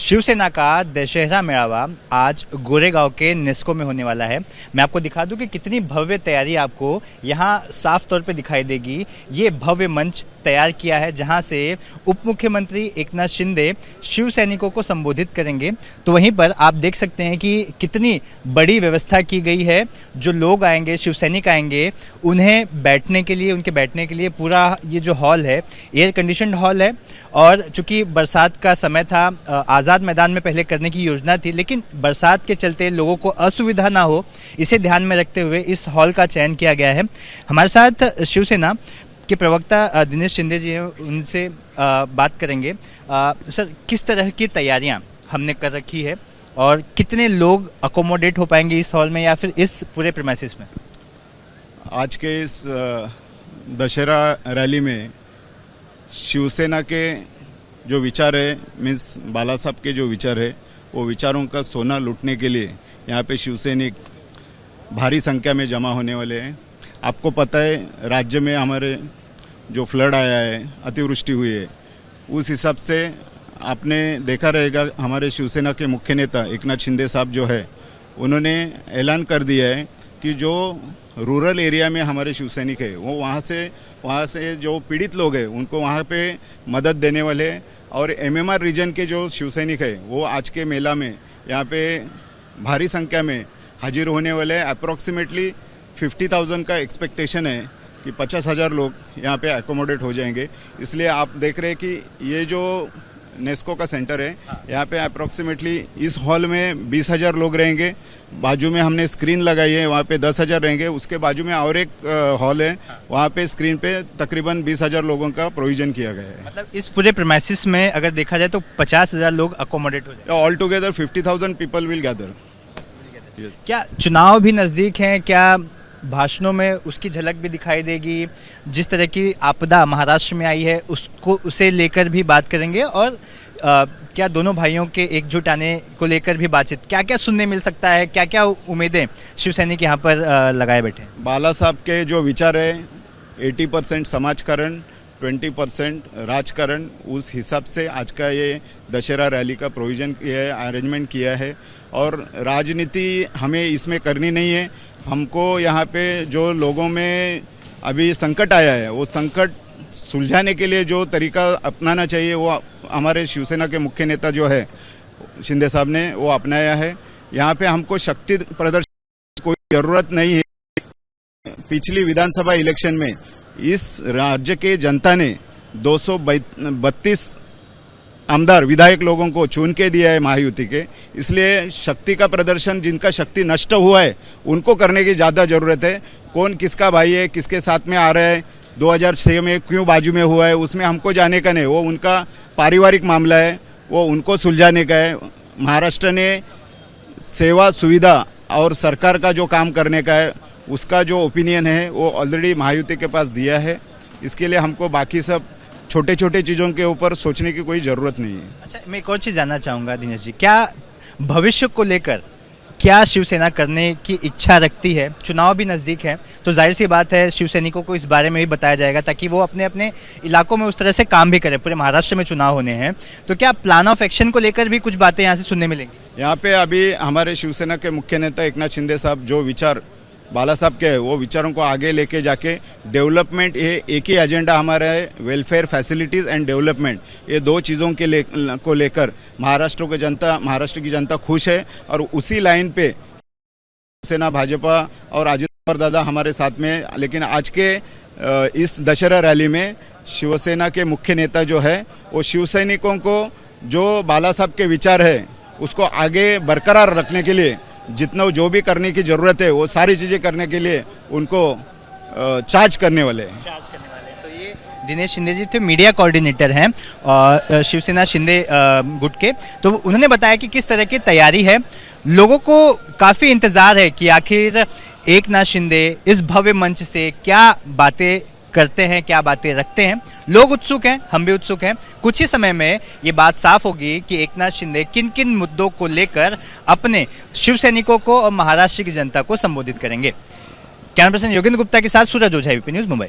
शिवसेना का दशहरा मेळावा आज गोरेगांव के नेस्को में होने वाला है। मैं आपको दिखा दूं कि कितनी भव्य तैयारी आपको यहाँ साफ तौर पे दिखाई देगी। ये भव्य मंच तैयार किया है जहां से उप मुख्यमंत्री एकनाथ शिंदे शिव सैनिकों को संबोधित करेंगे। तो वहीं पर आप देख सकते हैं कि कितनी बड़ी व्यवस्था की गई है। जो लोग आएंगे, शिव सैनिक आएंगे, उन्हें बैठने के लिए, उनके बैठने के लिए पूरा ये जो हॉल है एयर कंडीशनड हॉल है। और चूंकि बरसात का समय था, आज़ाद मैदान में पहले करने की योजना थी, लेकिन बरसात के चलते लोगों को असुविधा ना हो, इसे ध्यान में रखते हुए इस हॉल का चयन किया गया है। हमारे साथ शिवसेना के प्रवक्ता दिनेश शिंदे जी हैं, उनसे बात करेंगे। सर, किस तरह की तैयारियां हमने कर रखी है और कितने लोग अकोमोडेट हो पाएंगे इस हॉल में या फिर इस पूरे प्रीमाइसिस में? आज के इस दशहरा रैली में शिवसेना के जो विचार है, मीन्स बाला साहब के जो विचार है, वो विचारों का सोना लूटने के लिए यहाँ पे शिवसैनिक भारी संख्या में जमा होने वाले हैं। आपको पता है राज्य में हमारे जो फ्लड आया है, अतिवृष्टि हुई है, उस हिसाब से आपने देखा रहेगा हमारे शिवसेना के मुख्य नेता एकनाथ शिंदे साहब जो है, उन्होंने ऐलान कर दिया है कि जो रूरल एरिया में हमारे शिवसैनिक है वो वहाँ से जो पीड़ित लोग हैं उनको वहाँ पे मदद देने वाले। और एमएमआर रीजन के जो शिवसैनिक है वो आज के मेला में यहाँ पे भारी संख्या में हाजिर होने वाले हैं। अप्रॉक्सीमेटली 50,000 का एक्सपेक्टेशन है कि 50,000 लोग यहाँ पे एकोमोडेट हो जाएंगे। इसलिए आप देख रहे हैं कि ये जो नेस्को का सेंटर है, यहाँ पे अप्रॉक्सीमेटली इस हॉल में 20,000 लोग रहेंगे। बाजू में हमने स्क्रीन लगाई है, वहाँ पे 10,000 रहेंगे। उसके बाजू में और एक हॉल है, वहाँ पे स्क्रीन पे तकरीबन 20,000 लोगों का प्रोविजन किया गया है। मतलब इस पूरे प्रीमाइसिस में अगर देखा जाए तो 50,000 लोग अकोमोडेट हो जाएंगे। All together 50,000 people will gather. क्या चुनाव भी नज़दीक हैं? क्या भाषणों में उसकी झलक भी दिखाई देगी? जिस तरह की आपदा महाराष्ट्र में आई है उसे लेकर भी बात करेंगे। और क्या दोनों भाइयों के एकजुट आने को लेकर भी बातचीत, क्या क्या सुनने मिल सकता है? क्या क्या उम्मीदें शिवसैनिक यहाँ पर लगाए बैठे? बाला साहब के जो विचार है, 80% समाजकारण, 20% राजकारण, उस हिसाब से आज का ये दशहरा रैली का प्रोविज़न किया है, अरेंजमेंट किया है। और राजनीति हमें इसमें करनी नहीं है। हमको यहाँ पे जो लोगों में अभी संकट आया है, वो संकट सुलझाने के लिए जो तरीका अपनाना चाहिए वो हमारे शिवसेना के मुख्य नेता जो है शिंदे साहब ने वो अपनाया है। यहाँ पे हमको शक्ति प्रदर्शन कोई ज़रूरत नहीं है। पिछली विधानसभा इलेक्शन में इस राज्य के जनता ने 232 आमदार विधायक लोगों को चुन के दिया है महायुति के। इसलिए शक्ति का प्रदर्शन, जिनका शक्ति नष्ट हुआ है, उनको करने की ज़्यादा ज़रूरत है। कौन किसका भाई है, किसके साथ में आ रहा है, 2006 में क्यों बाजू में हुआ है, उसमें हमको जाने का नहीं। वो उनका पारिवारिक मामला है, वो उनको सुलझाने का है। महाराष्ट्र ने सेवा, सुविधा और सरकार का जो काम करने का है, उसका जो ओपिनियन है वो ऑलरेडी महायुति के पास दिया है। इसके लिए हमको बाकी सब छोटे छोटे चीज़ों के ऊपर सोचने की कोई ज़रूरत नहीं है। अच्छा, मैं एक और चीज़ जानना चाहूँगा दिनेश जी, क्या भविष्य को लेकर क्या शिवसेना करने की इच्छा रखती है? चुनाव भी नज़दीक है तो जाहिर सी बात है शिव सैनिकों को इस बारे में भी बताया जाएगा ताकि वो अपने अपने इलाकों में उस तरह से काम भी करें। पूरे महाराष्ट्र में चुनाव होने हैं, तो क्या प्लान ऑफ एक्शन को लेकर भी कुछ बातें यहाँ से सुनने मिलेंगी? यहाँ पे अभी हमारे शिवसेना के मुख्य नेता एकनाथ शिंदे साहब जो विचार बाला साहब के है, वो विचारों को आगे लेके जाके डेवलपमेंट, ये एक ही एजेंडा हमारा है, वेलफेयर, फैसिलिटीज़ एंड डेवलपमेंट। ये दो चीज़ों को लेकर महाराष्ट्र की जनता खुश है। और उसी लाइन पे सेना, भाजपा और अजित पवार दादा हमारे साथ में। लेकिन आज के इस दशहरा रैली में शिवसेना के मुख्य नेता जो है वो शिवसैनिकों को जो बाला साहब के विचार है उसको आगे बरकरार रखने के लिए जितना जो भी करने की ज़रूरत है वो सारी चीज़ें करने के लिए उनको चार्ज करने वाले हैं। तो ये दिनेश शिंदे जी थे, मीडिया कोऑर्डिनेटर हैं और शिवसेना शिंदे गुट के। तो उन्होंने बताया कि किस तरह की तैयारी है। लोगों को काफ़ी इंतज़ार है कि आखिर एकनाथ शिंदे इस भव्य मंच से क्या बातें करते हैं, क्या बातें रखते हैं। लोग उत्सुक हैं, हम भी उत्सुक हैं। कुछ ही समय में ये बात साफ होगी कि एकनाथ शिंदे किन किन मुद्दों को लेकर अपने शिव सैनिकों को और महाराष्ट्र की जनता को संबोधित करेंगे। कैमरा पर्सन योगेंद्र गुप्ता के साथ सूरज ओझा, एबीपी न्यूज़, मुंबई।